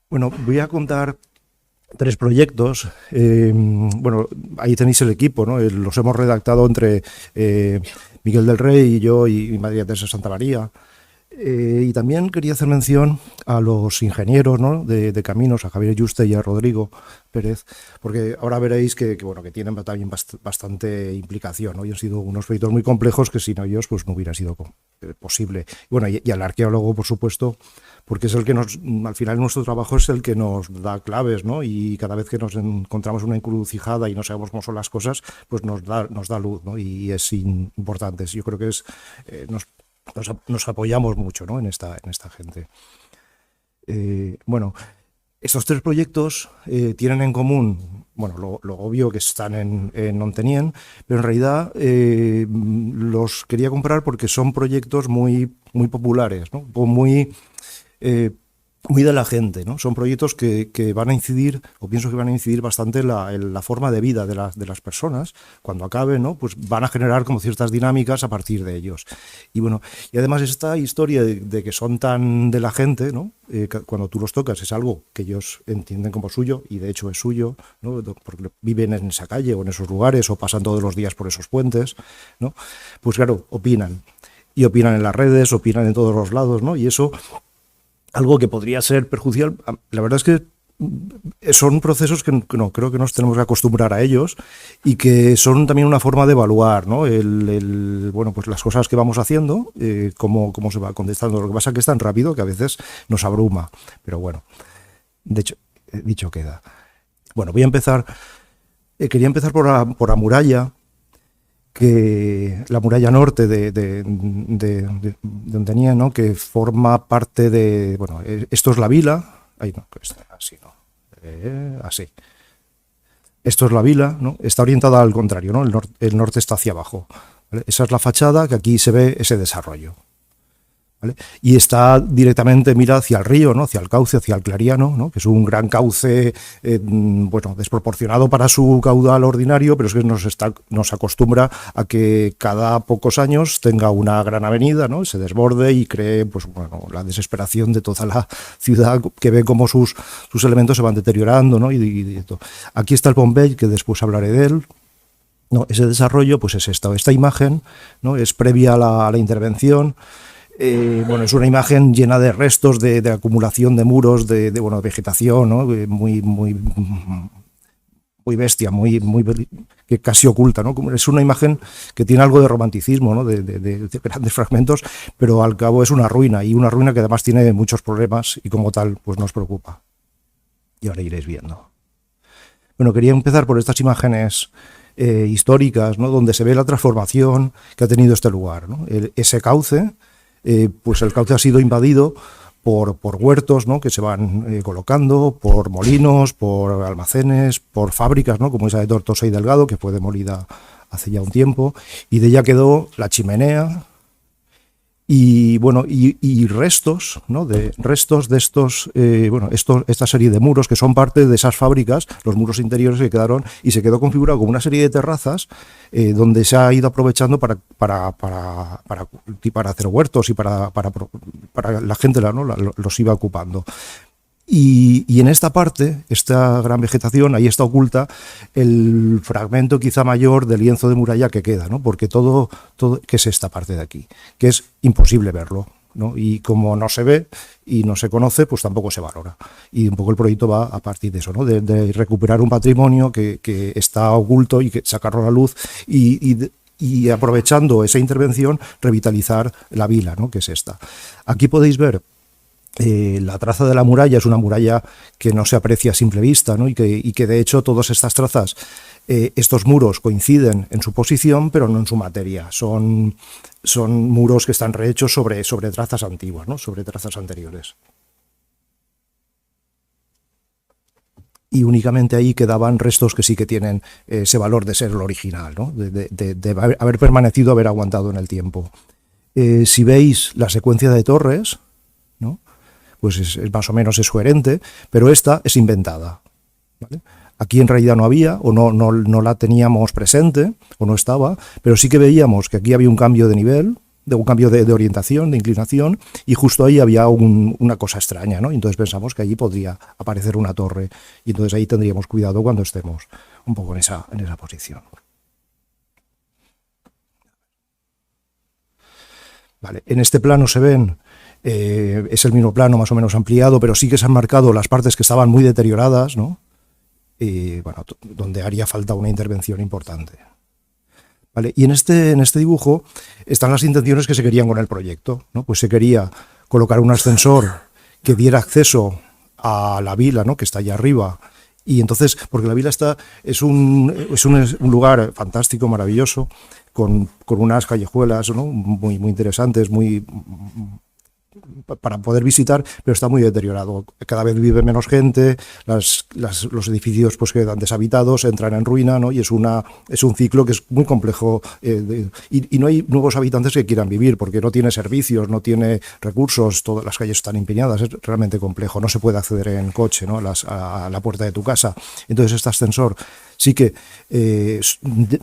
Bueno, voy a contar tres proyectos. Bueno, ahí tenéis el equipo, ¿no? Los hemos redactado entre Miguel del Rey y yo y María Teresa Santamaría. Y también quería hacer mención a los ingenieros, ¿no? de caminos, a Javier Yuste y a Rodrigo Pérez, porque ahora veréis bueno, que tienen también bastante implicación, ¿no? Y han sido unos proyectos muy complejos que sin ellos pues, no hubiera sido posible. Y bueno, y al arqueólogo, por supuesto, porque es el que al final nuestro trabajo es el que nos da claves, ¿no? Y cada vez que nos encontramos una encrucijada y no sabemos cómo son las cosas, pues nos da luz, ¿no? Y es importante. Yo creo que nos apoyamos mucho, ¿no? en esta gente. Bueno, estos tres proyectos tienen en común, bueno, lo obvio que están en Ontenien, pero en realidad los quería comprar porque son proyectos muy populares, ¿no? Eh, muy de la gente, ¿no? Son proyectos que van a incidir, o pienso que van a incidir bastante en la forma de vida de las personas. Cuando acaben, ¿no? Pues van a generar como ciertas dinámicas a partir de ellos. Y bueno, y además esta historia de que son tan de la gente, ¿no? Cuando tú los tocas es algo que ellos entienden como suyo, y de hecho es suyo, ¿no? Porque viven en esa calle o en esos lugares o pasan todos los días por esos puentes, ¿no? Pues claro, opinan. Y opinan en las redes, opinan en todos los lados, ¿no? Y eso, algo que podría ser perjudicial, la verdad es que son procesos que no, creo que nos tenemos que acostumbrar a ellos y que son también una forma de evaluar, ¿no? Bueno, pues las cosas que vamos haciendo, cómo se va contestando. Lo que pasa es que es tan rápido que a veces nos abruma, pero bueno, de hecho, dicho queda. Bueno, quería empezar por la muralla, que la muralla norte de Ontenien, ¿no? Que forma parte de, bueno, esto es la vila, ahí no, así no, así. Esto es la vila, ¿no? Está orientada al contrario, ¿no? El norte está hacia abajo, ¿vale? Esa es la fachada, que aquí se ve ese desarrollo, ¿vale? Y está directamente, mira hacia el río, ¿no? Hacia el cauce, hacia el Clariano, ¿no? Que es un gran cauce, bueno, desproporcionado para su caudal ordinario, pero es que nos acostumbra a que cada pocos años tenga una gran avenida, ¿no? Se desborde y cree, pues, bueno, la desesperación de toda la ciudad, que ve cómo sus elementos se van deteriorando, ¿no? Aquí está el Pompey, que después hablaré de él. No, ese desarrollo, pues es esta imagen, ¿no? Es previa a la intervención. Bueno, es una imagen llena de restos de acumulación de muros, bueno, de vegetación, ¿no? Muy bestia, que casi oculta, ¿no? Es una imagen que tiene algo de romanticismo, ¿no? De grandes fragmentos, pero al cabo es una ruina, y una ruina que además tiene muchos problemas y como tal pues nos preocupa. Y ahora iréis viendo. Bueno, quería empezar por estas imágenes históricas, ¿no? Donde se ve la transformación que ha tenido este lugar, ¿no? Ese cauce, pues el cauce ha sido invadido por huertos, ¿no? Que se van colocando, por molinos, por almacenes, por fábricas, ¿no? Como esa de Tortosa y Delgado, que fue demolida hace ya un tiempo, y de ella quedó la chimenea. Y bueno, y restos, ¿no? Restos de estos, bueno, esta serie de muros que son parte de esas fábricas, los muros interiores que quedaron, y se quedó configurado como una serie de terrazas donde se ha ido aprovechando para hacer huertos y para la gente, ¿no? Los iba ocupando. Y en esta parte, esta gran vegetación, ahí está oculta el fragmento quizá mayor del lienzo de muralla que queda, ¿no? Porque todo, que es esta parte de aquí, que es imposible verlo, ¿no? Y como no se ve y no se conoce, pues tampoco se valora. Y un poco el proyecto va a partir de eso, ¿no? De recuperar un patrimonio que está oculto y que sacarlo a la luz y aprovechando esa intervención, revitalizar la vila, ¿no? Que es esta. Aquí podéis ver la traza de la muralla. Es una muralla que no se aprecia a simple vista, ¿no? y que de hecho todas estas trazas, estos muros coinciden en su posición, pero no en su materia. Son muros que están rehechos sobre trazas antiguas, ¿no? Sobre trazas anteriores. Y únicamente ahí quedaban restos que sí que tienen ese valor de ser el original, ¿no? De haber permanecido, haber aguantado en el tiempo. Si veis la secuencia de torres, ¿no? Pues es más o menos es coherente, pero esta es inventada, ¿vale? Aquí en realidad no había, o no la teníamos presente, o no estaba, pero sí que veíamos que aquí había un cambio de nivel, de un cambio de orientación, de inclinación, y justo ahí había una cosa extraña, ¿no? Y entonces pensamos que allí podría aparecer una torre, y entonces ahí tendríamos cuidado cuando estemos un poco en esa posición. Vale, en este plano se ven, es el mismo plano más o menos ampliado, pero sí que se han marcado las partes que estaban muy deterioradas, ¿no? Y bueno, donde haría falta una intervención importante. Vale, y en este dibujo están las intenciones que se querían con el proyecto, ¿no? Pues se quería colocar un ascensor que diera acceso a la vila, ¿no? Que está allá arriba. Y entonces, porque la vila es un lugar fantástico, maravilloso, con unas callejuelas, ¿no? Muy interesantes, para poder visitar, pero está muy deteriorado. Cada vez vive menos gente, los edificios pues quedan deshabitados, entran en ruina, ¿no? Y es un ciclo que es muy complejo, y no hay nuevos habitantes que quieran vivir, porque no tiene servicios, no tiene recursos, todas las calles están empeñadas, es realmente complejo, no se puede acceder en coche, ¿no? a la puerta de tu casa. Entonces este ascensor sí que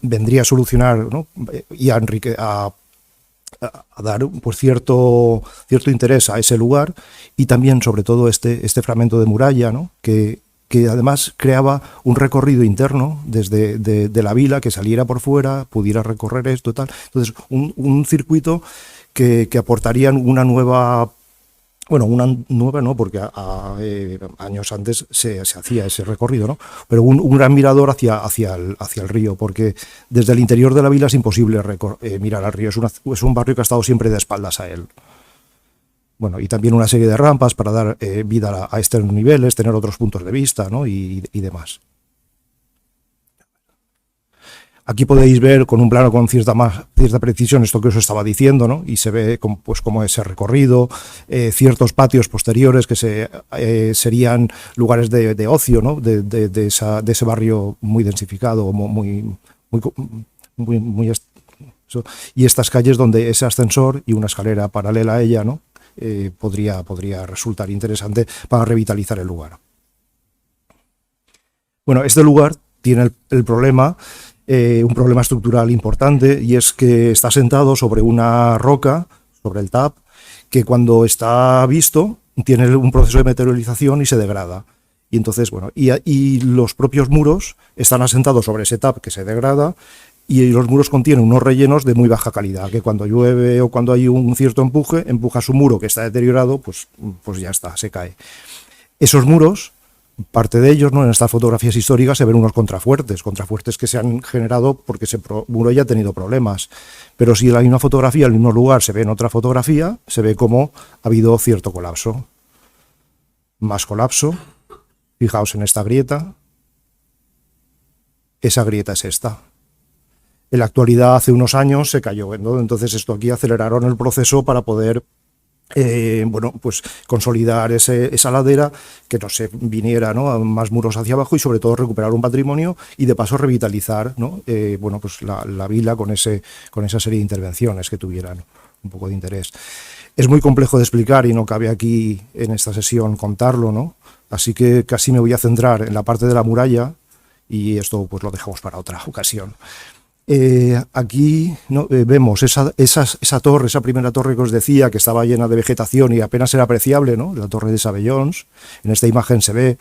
vendría a solucionar, ¿no? Y a dar pues cierto interés a ese lugar, y también sobre todo este fragmento de muralla, ¿no? que además creaba un recorrido interno desde de la vila, que saliera por fuera, pudiera recorrer esto y tal. Entonces un circuito que aportaría una nueva... Bueno, una nueva no, porque años antes se hacía ese recorrido, ¿no? Pero un gran mirador hacia el río, porque desde el interior de la vila es imposible mirar al río. Es un barrio que ha estado siempre de espaldas a él. Bueno, y también una serie de rampas para dar vida a estos niveles, tener otros puntos de vista, ¿no? y demás. Aquí podéis ver con un plano con cierta precisión esto que os estaba diciendo, ¿no? Y se ve como ese recorrido, ciertos patios posteriores que serían lugares de ocio, ¿no? de ese barrio muy densificado, y estas calles donde ese ascensor y una escalera paralela a ella, ¿no? Podría resultar interesante para revitalizar el lugar. Bueno, este lugar tiene el problema... un problema estructural importante, y es que está sentado sobre una roca, sobre el TAP, que cuando está visto tiene un proceso de meteorización y se degrada. Y entonces, bueno, y los propios muros están asentados sobre ese TAP que se degrada, y los muros contienen unos rellenos de muy baja calidad, que cuando llueve o cuando hay un cierto empuje, empuja su muro que está deteriorado, pues ya está, se cae. Esos muros, parte de ellos, ¿no? En estas fotografías históricas se ven unos contrafuertes que se han generado porque ese muro ya ha tenido problemas. Pero si hay una fotografía en el mismo lugar, se ve en otra fotografía, se ve cómo ha habido cierto colapso. Más colapso. Fijaos en esta grieta. Esa grieta es esta. En la actualidad, hace unos años se cayó, ¿no? Entonces esto aquí aceleraron el proceso para poder bueno, pues consolidar esa ladera, que no se viniera, ¿no? A más muros hacia abajo, y sobre todo recuperar un patrimonio y de paso revitalizar, ¿no? Bueno, pues la vila con esa serie de intervenciones que tuvieran un poco de interés. Es muy complejo de explicar y no cabe aquí en esta sesión contarlo, ¿no? Así que casi me voy a centrar en la parte de la muralla, y esto pues lo dejamos para otra ocasión. Aquí, ¿no? Vemos esa torre, esa primera torre que os decía, que estaba llena de vegetación y apenas era apreciable, ¿no? La torre de Sabellons. En esta imagen se ve,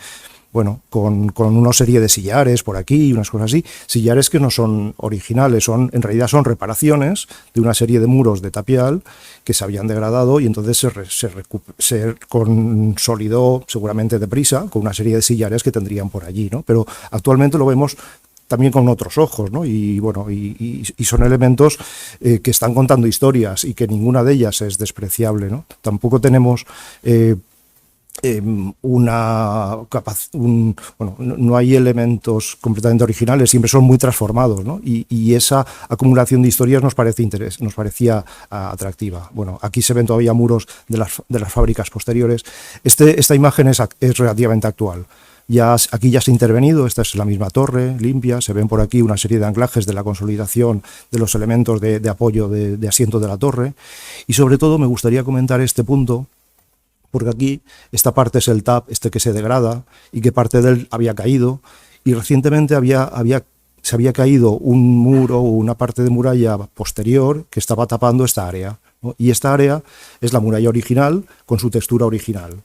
bueno, con una serie de sillares por aquí y unas cosas así, sillares que no son originales, en realidad son reparaciones de una serie de muros de tapial que se habían degradado, y entonces se consolidó seguramente deprisa con una serie de sillares que tendrían por allí, ¿no? Pero actualmente lo vemos también con otros ojos, ¿no? Y bueno, y son elementos que están contando historias, y que ninguna de ellas es despreciable, ¿no? Tampoco tenemos no hay elementos completamente originales, siempre son muy transformados, ¿no? Y esa acumulación de historias nos parecía atractiva. Bueno, aquí se ven todavía muros de las fábricas posteriores. Esta imagen es relativamente actual. Aquí ya se ha intervenido, esta es la misma torre limpia, se ven por aquí una serie de anclajes de la consolidación de los elementos de apoyo de asiento de la torre, y sobre todo me gustaría comentar este punto, porque aquí esta parte es el TAP, que se degrada, y que parte de él había caído, y recientemente se había caído un muro o una parte de muralla posterior que estaba tapando esta área. ¿no? Y esta área es la muralla original con su textura original.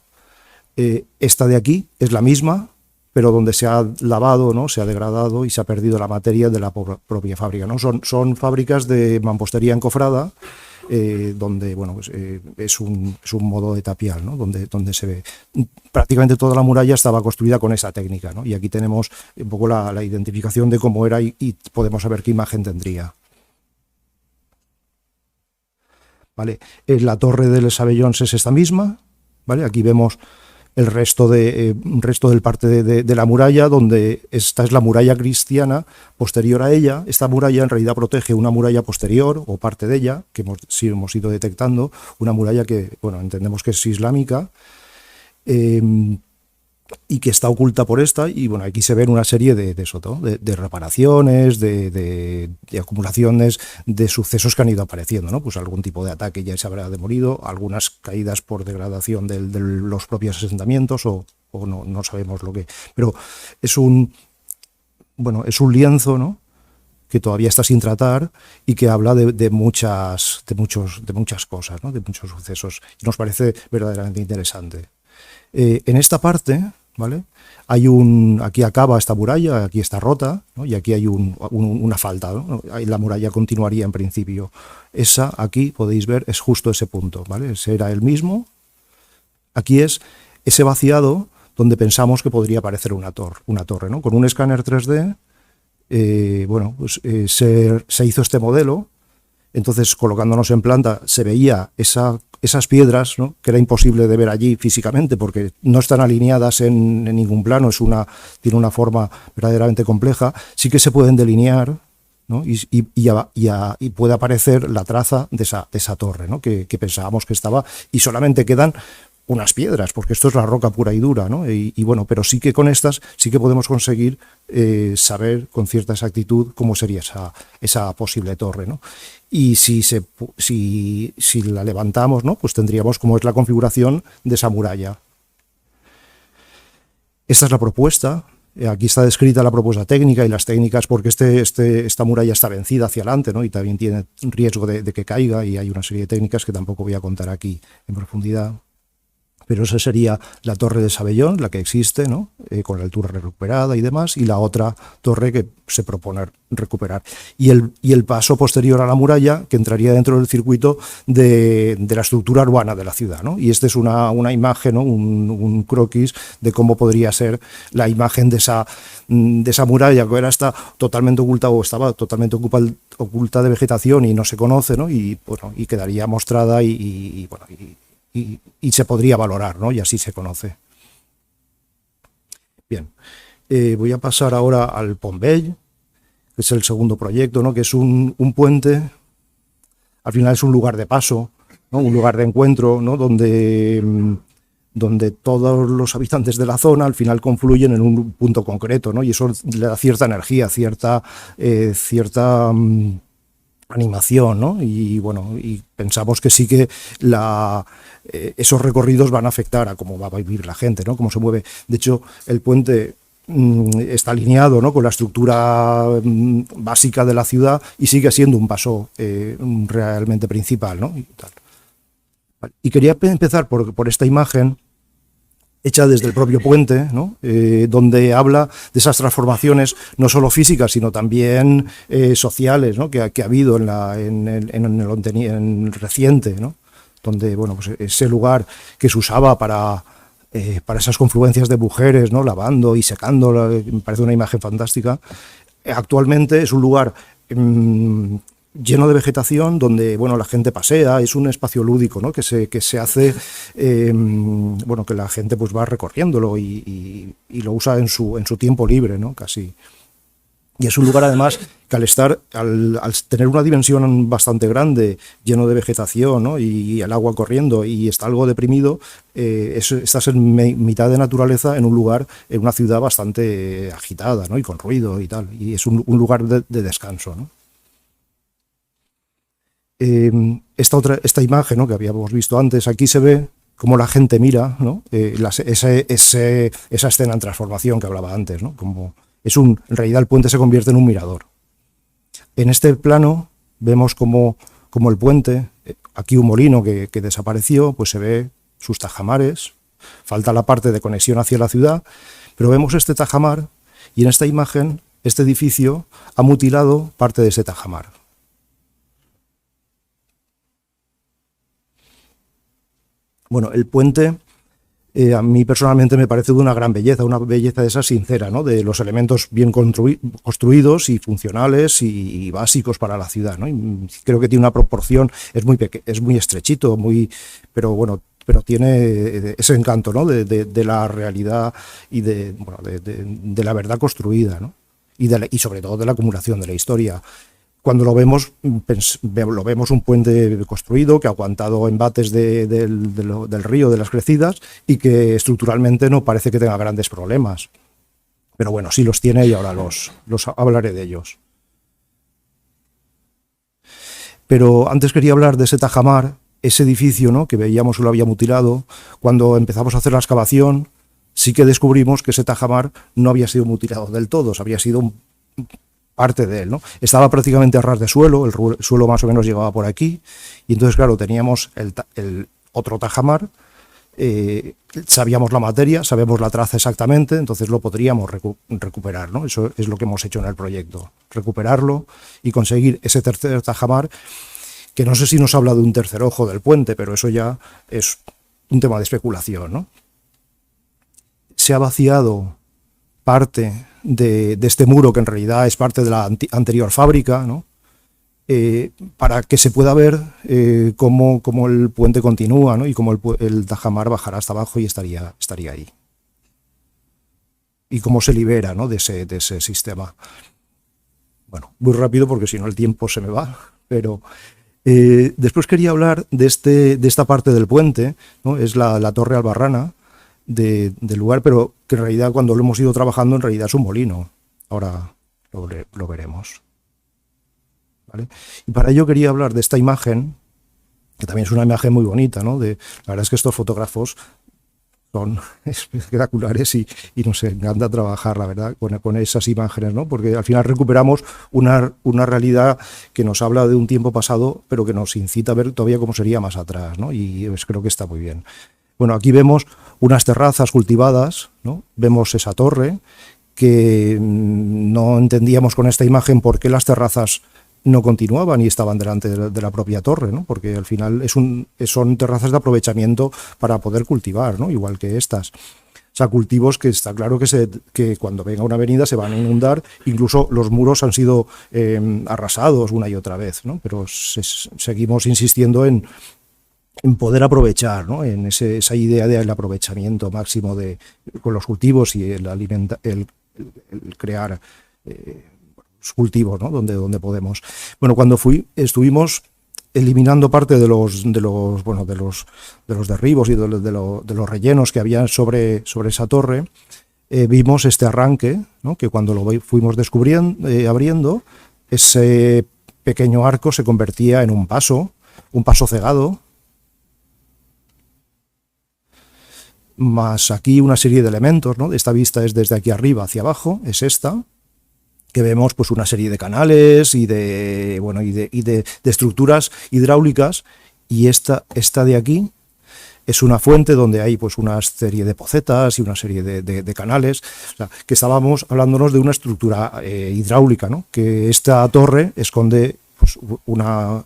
Esta de aquí es la misma, pero donde se ha lavado, ¿no? Se ha degradado y se ha perdido la materia de la propia fábrica, ¿no? Son fábricas de mampostería encofrada, donde bueno, pues, es un modo de tapial, ¿no? donde se ve. Prácticamente toda la muralla estaba construida con esa técnica, ¿no? Y aquí tenemos un poco la identificación de cómo era y podemos saber qué imagen tendría. ¿Vale? La torre de Les Abellons es esta misma, ¿vale? Aquí vemos el resto del parte de la muralla, donde esta es la muralla cristiana posterior a ella. Esta muralla en realidad protege una muralla posterior, o parte de ella, que hemos ido detectando, una muralla que, bueno, entendemos que es islámica, y que está oculta por esta, y bueno, aquí se ven una serie de reparaciones, de acumulaciones, de sucesos que han ido apareciendo, ¿no? Pues algún tipo de ataque ya se habrá demolido, algunas caídas por degradación de los propios asentamientos, o no sabemos lo que... Pero es un lienzo, ¿no?, que todavía está sin tratar y que habla de muchas cosas, ¿no?, de muchos sucesos. Y nos parece verdaderamente interesante. En esta parte, ¿vale?, aquí acaba esta muralla, aquí está rota, ¿no?, y aquí hay una falta, ¿no? La muralla continuaría en principio. Esa aquí, podéis ver, es justo ese punto, ¿vale? Ese era el mismo. Aquí es ese vaciado donde pensamos que podría aparecer una torre, ¿no? Con un escáner 3D, se hizo este modelo. Entonces, colocándonos en planta, se veía esas piedras, ¿no?, que era imposible de ver allí físicamente porque no están alineadas en ningún plano, tiene una forma verdaderamente compleja. Sí que se pueden delinear, ¿no?, y puede aparecer la traza de esa torre, ¿no?, que pensábamos que estaba, y solamente quedan unas piedras, porque esto es la roca pura y dura, ¿no? Bueno, pero sí que con estas sí que podemos conseguir saber con cierta exactitud cómo sería esa posible torre, ¿no? Y si la levantamos, ¿no?, pues tendríamos cómo es la configuración de esa muralla. Esta es la propuesta. Aquí está descrita la propuesta técnica y las técnicas, porque esta muralla está vencida hacia adelante, ¿no?, y también tiene riesgo de que caiga, y hay una serie de técnicas que tampoco voy a contar aquí en profundidad. Pero esa sería la torre de Sabellón, la que existe, ¿no?, con la altura recuperada y demás, y la otra torre que se propone recuperar. Y el paso posterior a la muralla, que entraría dentro del circuito de la estructura urbana de la ciudad, ¿no? Y esta es una imagen, ¿no?, un croquis de cómo podría ser la imagen de esa muralla, que ahora está totalmente oculta, o estaba totalmente oculta de vegetación y no se conoce, ¿no? Y quedaría mostrada y se podría valorar, ¿no?, y así se conoce. Bien, voy a pasar ahora al Pont Vell, que es el segundo proyecto, ¿no?, que es un puente. Al final es un lugar de paso, ¿no?, un lugar de encuentro, ¿no?, donde todos los habitantes de la zona al final confluyen en un punto concreto, ¿no?, y eso le da cierta energía, cierta animación, ¿no? Y bueno, y pensamos que sí que esos recorridos van a afectar a cómo va a vivir la gente, ¿no?, cómo se mueve. De hecho, el puente está alineado, ¿no?, con la estructura básica de la ciudad, y sigue siendo un paso realmente principal, ¿no? Y quería empezar por esta imagen hecha desde el propio puente, ¿no?, donde habla de esas transformaciones no solo físicas, sino también sociales, ¿no?, que ha habido en el reciente, ¿no?, donde, bueno, pues ese lugar que se usaba para esas confluencias de mujeres, ¿no?, lavando y secando, me parece una imagen fantástica. Actualmente es un lugar lleno de vegetación, donde, bueno, la gente pasea, es un espacio lúdico, ¿no?, que se hace, bueno, que la gente pues va recorriéndolo y lo usa en su tiempo libre, ¿no?, casi. Y es un lugar, además, que al tener una dimensión bastante grande, lleno de vegetación, ¿no?, y el agua corriendo, y está algo deprimido, estás en mitad de naturaleza, en un lugar, en una ciudad bastante agitada, ¿no?, y con ruido y tal, y es un lugar de descanso, ¿no? Esta imagen, ¿no?, que habíamos visto antes, aquí se ve cómo la gente mira, ¿no?, esa escena en transformación que hablaba antes, ¿no?, como en realidad el puente se convierte en un mirador. En este plano vemos como el puente, aquí un molino que desapareció, pues se ve sus tajamares, falta la parte de conexión hacia la ciudad, pero vemos este tajamar y en esta imagen este edificio ha mutilado parte de ese tajamar. Bueno, el puente a mí personalmente me parece de una gran belleza, una belleza de esa sincera, ¿no? De los elementos bien construidos y funcionales y básicos para la ciudad, ¿no? Y creo que tiene una proporción, es muy estrechito, pero bueno, pero tiene ese encanto, ¿no? De la realidad y de la verdad construida, ¿no? Y sobre todo de la acumulación de la historia. Cuando lo vemos un puente construido que ha aguantado embates del río, de las crecidas, y que estructuralmente no parece que tenga grandes problemas. Pero bueno, sí los tiene y ahora los hablaré de ellos. Pero antes quería hablar de ese tajamar, ese edificio, ¿no?, que veíamos que lo había mutilado. Cuando empezamos a hacer la excavación, sí que descubrimos que ese tajamar no había sido mutilado del todo, había sido parte de él, ¿no? Estaba prácticamente a ras de suelo, el suelo más o menos llegaba por aquí, y entonces, claro, teníamos el otro tajamar, sabíamos la materia, sabemos la traza exactamente, entonces lo podríamos recuperar, ¿no? Eso es lo que hemos hecho en el proyecto, recuperarlo y conseguir ese tercer tajamar, que no sé si nos habla de un tercer ojo del puente, pero eso ya es un tema de especulación, ¿no? Se ha vaciado parte de este muro, que en realidad es parte de la anterior fábrica, ¿no? Para que se pueda ver cómo el puente continúa, ¿no? Y cómo el tajamar bajará hasta abajo y estaría ahí. Y cómo se libera, ¿no?, de ese sistema. Bueno, muy rápido porque si no el tiempo se me va, pero después quería hablar de esta parte del puente, ¿no? Es la Torre Albarrana del lugar, pero que en realidad cuando lo hemos ido trabajando en realidad es un molino. Ahora lo veremos, ¿vale? Y para ello quería hablar de esta imagen, que también es una imagen muy bonita, ¿no? La verdad es que estos fotógrafos son espectaculares y nos encanta trabajar, la verdad, con esas imágenes, ¿no? Porque al final recuperamos una realidad que nos habla de un tiempo pasado, pero que nos incita a ver todavía cómo sería más atrás, ¿no? Y pues creo que está muy bien. Bueno, aquí vemos unas terrazas cultivadas, ¿no? Vemos esa torre, que no entendíamos con esta imagen por qué las terrazas no continuaban y estaban delante de la propia torre, ¿no? Porque al final son terrazas de aprovechamiento para poder cultivar, ¿no? Igual que estas. O sea, cultivos que está claro que cuando venga una avenida se van a inundar, incluso los muros han sido arrasados una y otra vez, ¿no? Pero seguimos insistiendo en poder aprovechar, ¿no? En esa idea del aprovechamiento máximo con los cultivos y el crear cultivos, ¿no? donde podemos. Bueno, cuando estuvimos eliminando parte de los derribos y de los rellenos que había sobre esa torre, vimos este arranque, ¿no? Que cuando lo fuimos abriendo, ese pequeño arco se convertía en un paso cegado, más aquí una serie de elementos, ¿no? Esta vista es desde aquí arriba hacia abajo, es esta, que vemos pues una serie de canales y de estructuras hidráulicas, y esta de aquí es una fuente donde hay pues una serie de pocetas y una serie de canales. O sea, que estábamos hablándonos de una estructura hidráulica, ¿no? Que esta torre esconde pues una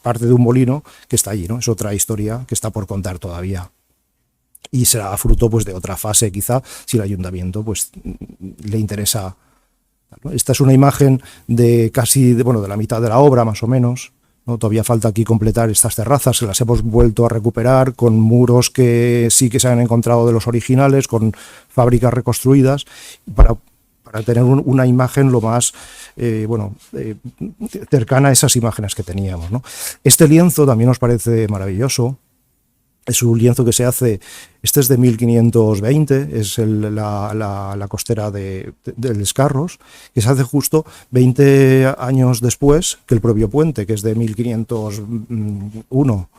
parte de un molino que está allí, ¿no? Es otra historia que está por contar todavía. Y será fruto pues de otra fase, quizá, si el ayuntamiento pues le interesa. Esta es una imagen de la mitad de la obra, más o menos, ¿no? Todavía falta aquí completar estas terrazas, que las hemos vuelto a recuperar con muros que sí que se han encontrado de los originales, con fábricas reconstruidas, para tener una imagen lo más cercana a esas imágenes que teníamos, ¿no? Este lienzo también nos parece maravilloso. Es un lienzo que se hace, este es de 1520, es la costera del Escarros, que se hace justo 20 años después que el propio puente, que es de 1501,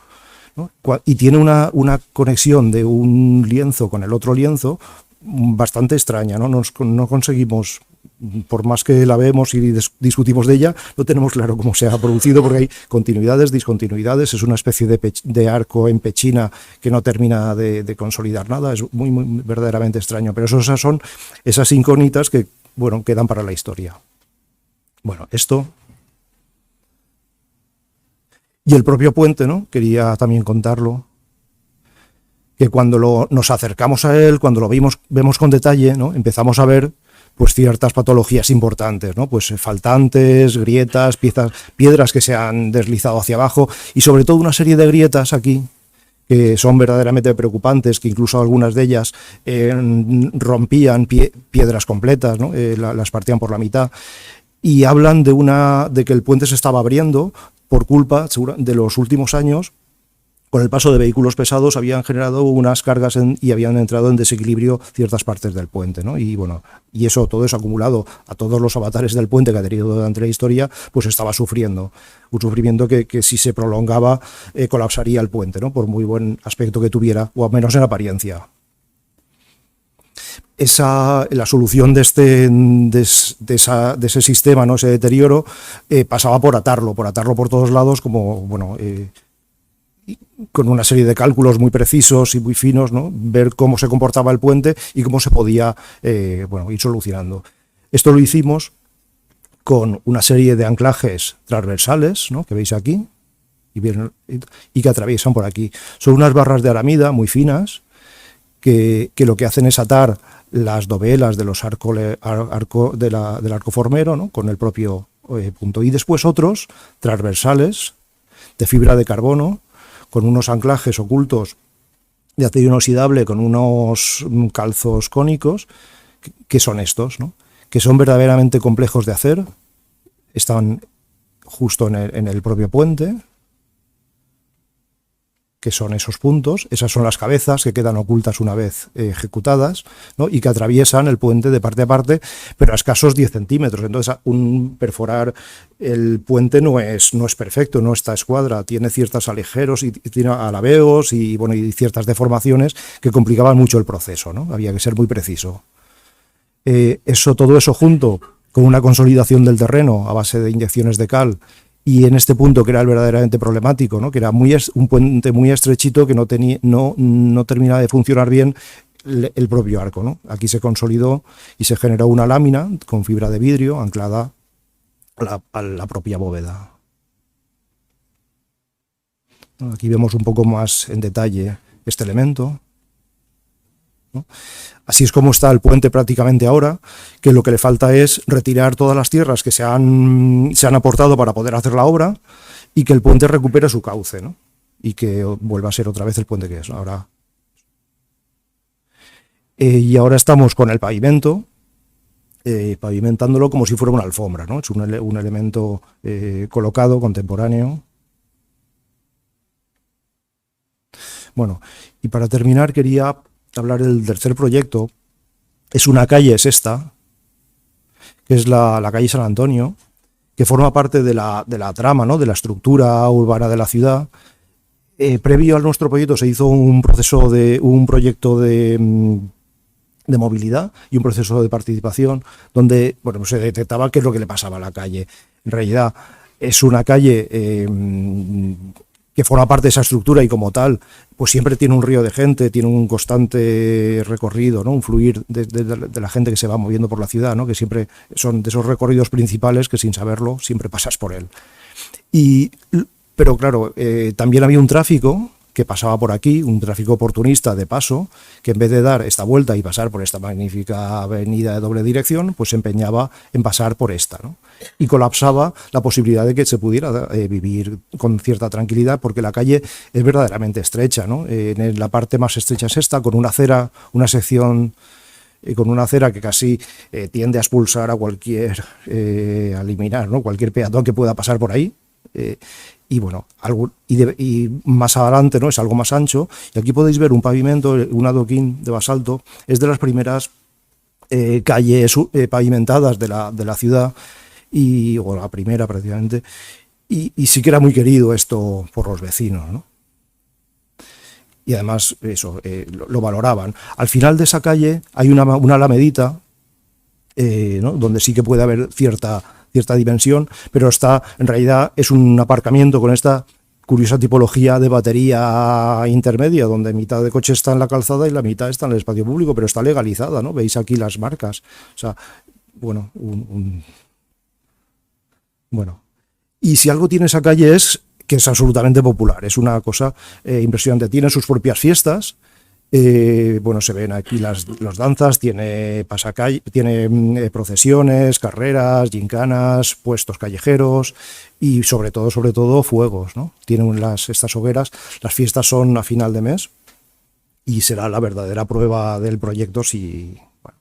¿no? Y tiene una conexión de un lienzo con el otro lienzo bastante extraña, ¿no? No conseguimos por más que la vemos y discutimos de ella, no tenemos claro cómo se ha producido, porque hay continuidades, discontinuidades, es una especie de arco en pechina que no termina de consolidar nada, es muy verdaderamente extraño, pero esas son esas incógnitas que, bueno, quedan para la historia. Bueno, esto... Y el propio puente, ¿no? Quería también contarlo, que cuando nos acercamos a él, cuando lo vemos con detalle, ¿no? Empezamos a ver pues ciertas patologías importantes, ¿no? Pues faltantes, grietas, piedras que se han deslizado hacia abajo y sobre todo una serie de grietas aquí que son verdaderamente preocupantes, que incluso algunas de ellas rompían piedras completas, ¿no? Las partían por la mitad, y hablan de que el puente se estaba abriendo por culpa de los últimos años. Con el paso de vehículos pesados habían generado unas cargas y habían entrado en desequilibrio ciertas partes del puente, ¿no? Y bueno, y todo eso acumulado a todos los avatares del puente que ha tenido durante la historia, pues estaba sufriendo. Un sufrimiento que si se prolongaba colapsaría el puente, ¿no? Por muy buen aspecto que tuviera, o al menos en apariencia. La solución de ese sistema, ¿no? Ese deterioro, pasaba por atarlo por todos lados, como, bueno, con una serie de cálculos muy precisos y muy finos, ¿no? Ver cómo se comportaba el puente y cómo se podía ir solucionando. Esto lo hicimos con una serie de anclajes transversales, ¿no? Que veis aquí y que atraviesan por aquí. Son unas barras de aramida muy finas que lo que hacen es atar las dovelas de los del arco formero, ¿no? Con el propio punto, y después otros transversales de fibra de carbono con unos anclajes ocultos de acero inoxidable con unos calzos cónicos, que son estos, ¿no? Que son verdaderamente complejos de hacer, están justo en el propio puente, que son esos puntos, esas son las cabezas que quedan ocultas una vez ejecutadas, ¿no? Y que atraviesan el puente de parte a parte, pero a escasos 10 centímetros. Entonces, perforar el puente no es perfecto, no está a escuadra, tiene ciertos alejeros y tiene alabeos y ciertas deformaciones que complicaban mucho el proceso, ¿no? Había que ser muy preciso. Todo eso junto con una consolidación del terreno a base de inyecciones de cal, y en este punto que era el verdaderamente problemático, ¿no? Que era un puente muy estrechito que no terminaba de funcionar bien el propio arco, ¿no? Aquí se consolidó y se generó una lámina con fibra de vidrio anclada a la propia bóveda. Aquí vemos un poco más en detalle este elemento, ¿no? Así es como está el puente prácticamente ahora, que lo que le falta es retirar todas las tierras que se han aportado para poder hacer la obra y que el puente recupere su cauce, ¿no? Y que vuelva a ser otra vez el puente que es ahora. Y ahora estamos con el pavimento, pavimentándolo como si fuera una alfombra, ¿no? Es un elemento colocado, contemporáneo. Bueno, y para terminar quería hablar del tercer proyecto. Es una calle, es esta, que es la calle San Antonio, que forma parte de la trama, ¿no? De la estructura urbana de la ciudad. Previo a nuestro proyecto se hizo un proyecto de movilidad y un proceso de participación donde, bueno, se detectaba qué es lo que le pasaba a la calle. En realidad es una calle que forma parte de esa estructura y como tal, pues siempre tiene un río de gente, tiene un constante recorrido, ¿no? Un fluir de la gente que se va moviendo por la ciudad, ¿no? Que siempre son de esos recorridos principales que sin saberlo siempre pasas por él. Pero claro, también había un tráfico que pasaba por aquí, un tráfico oportunista de paso, que en vez de dar esta vuelta y pasar por esta magnífica avenida de doble dirección, pues se empeñaba en pasar por esta, ¿no? Y colapsaba la posibilidad de que se pudiera vivir con cierta tranquilidad, porque la calle es verdaderamente estrecha, ¿no? En la parte más estrecha es esta, con una acera, una sección con una acera que casi tiende a expulsar a a eliminar, ¿no? Cualquier peatón que pueda pasar por ahí. Y bueno, y más adelante, ¿no? Es algo más ancho, y aquí podéis ver un pavimento, un adoquín de basalto. Es de las primeras calles pavimentadas de la ciudad, o la primera prácticamente, y sí que era muy querido esto por los vecinos, ¿no? Y además eso, lo valoraban. Al final de esa calle hay una alamedita ¿no? Donde sí que puede haber cierta dimensión, pero en realidad es un aparcamiento con esta curiosa tipología de batería intermedia, donde mitad de coche está en la calzada y la mitad está en el espacio público, pero está legalizada, ¿no? Veis aquí las marcas. O sea, bueno, bueno. Y si algo tiene esa calle es que es absolutamente popular, es una cosa impresionante. Tiene sus propias fiestas. Bueno, se ven aquí las danzas, tiene pasacalle, tiene procesiones, carreras, gincanas, puestos callejeros y sobre todo fuegos, ¿no? Tienen estas hogueras. Las fiestas son a final de mes y será la verdadera prueba del proyecto si, bueno,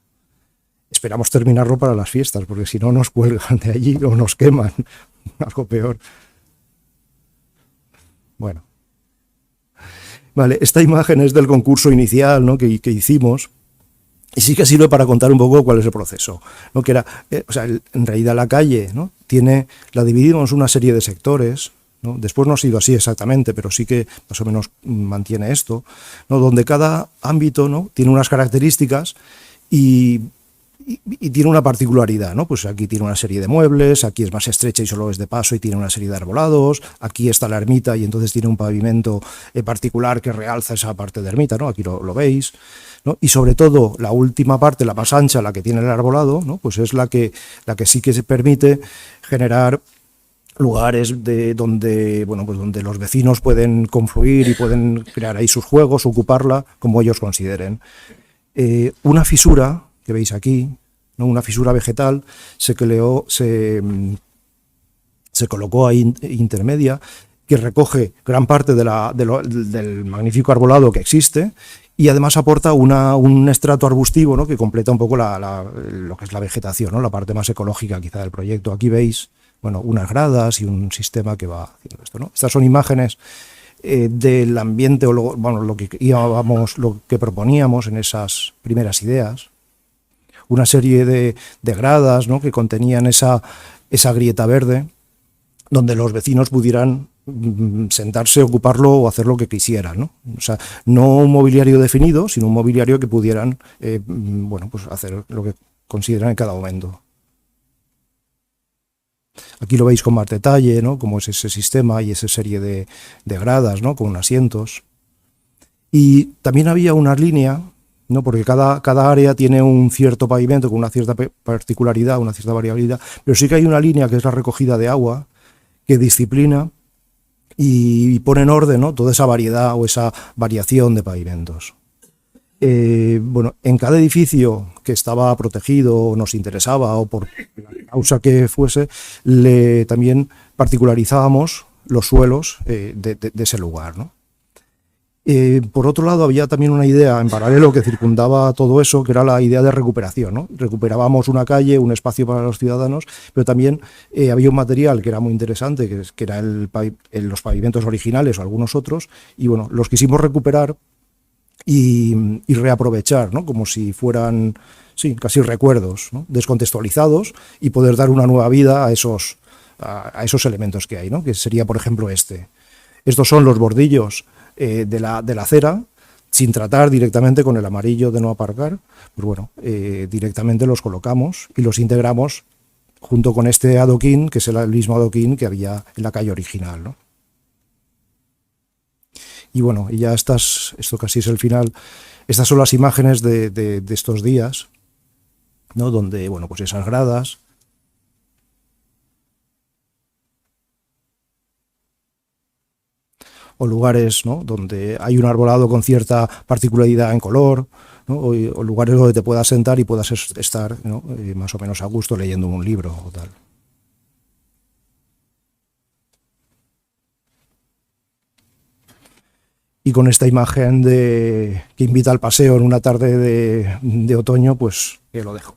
esperamos terminarlo para las fiestas, porque si no nos cuelgan de allí o nos queman, algo peor. Bueno. Vale, esta imagen es del concurso inicial, ¿no? que hicimos, y sí que sirve para contar un poco cuál es el proceso, ¿no? Que era, o sea, en realidad la calle, ¿no? La dividimos en una serie de sectores, ¿no? Después no ha sido así exactamente, pero sí que más o menos mantiene esto, ¿no? Donde cada ámbito, ¿no? Tiene unas características y tiene una particularidad, ¿no? Pues aquí tiene una serie de muebles, aquí es más estrecha y solo es de paso y tiene una serie de arbolados, aquí está la ermita y entonces tiene un pavimento particular que realza esa parte de ermita, ¿no? Aquí lo veis, ¿no? Y sobre todo la última parte, la más ancha, la que tiene el arbolado, ¿no? Pues es la que sí que se permite generar lugares donde, bueno, pues donde los vecinos pueden confluir y pueden crear ahí sus juegos, ocuparla como ellos consideren. Una fisura que veis aquí, ¿no? Una fisura vegetal, se colocó ahí intermedia, que recoge gran parte del magnífico arbolado que existe y además aporta un estrato arbustivo, ¿no? Que completa un poco lo que es la vegetación, ¿no? La parte más ecológica quizá del proyecto. Aquí veis, bueno, unas gradas y un sistema que va haciendo esto, ¿no? Estas son imágenes del ambiente o lo que proponíamos en esas primeras ideas. Una serie de gradas, ¿no? Que contenían esa grieta verde, donde los vecinos pudieran sentarse, ocuparlo o hacer lo que quisieran, ¿no? O sea, no un mobiliario definido, sino un mobiliario que pudieran bueno, pues hacer lo que consideran en cada momento. Aquí lo veis con más detalle, ¿no? Cómo es ese sistema y esa serie de gradas, ¿no? Con asientos. Y también había una línea, ¿no? Porque cada área tiene un cierto pavimento con una cierta particularidad, una cierta variabilidad, pero sí que hay una línea que es la recogida de agua, que disciplina y pone en orden, ¿no? Toda esa variedad o esa variación de pavimentos. Bueno, en cada edificio que estaba protegido o nos interesaba o por la causa que fuese, también particularizábamos los suelos de ese lugar, ¿no? Por otro lado, había también una idea en paralelo que circundaba todo eso, que era la idea de recuperación, ¿no? Recuperábamos una calle, un espacio para los ciudadanos, pero también había un material que era muy interesante, que era los pavimentos originales o algunos otros, y bueno, los quisimos recuperar y reaprovechar, ¿no? Como si fueran, sí, casi recuerdos, ¿no? Descontextualizados, y poder dar una nueva vida a esos elementos que hay, ¿no? Que sería, por ejemplo, estos son los bordillos de la acera, sin tratar directamente con el amarillo de no aparcar, pues bueno, directamente los colocamos y los integramos junto con este adoquín, que es el mismo adoquín que había en la calle original, ¿no? Y bueno, y ya esto casi es el final. Estas son las imágenes de estos días, ¿no? Donde, bueno, pues esas gradas, o lugares, ¿no? Donde hay un arbolado con cierta particularidad en color, ¿no? O lugares donde te puedas sentar y puedas estar, ¿no? Más o menos a gusto leyendo un libro o tal. Y con esta imagen que invita al paseo en una tarde de otoño, pues que lo dejo.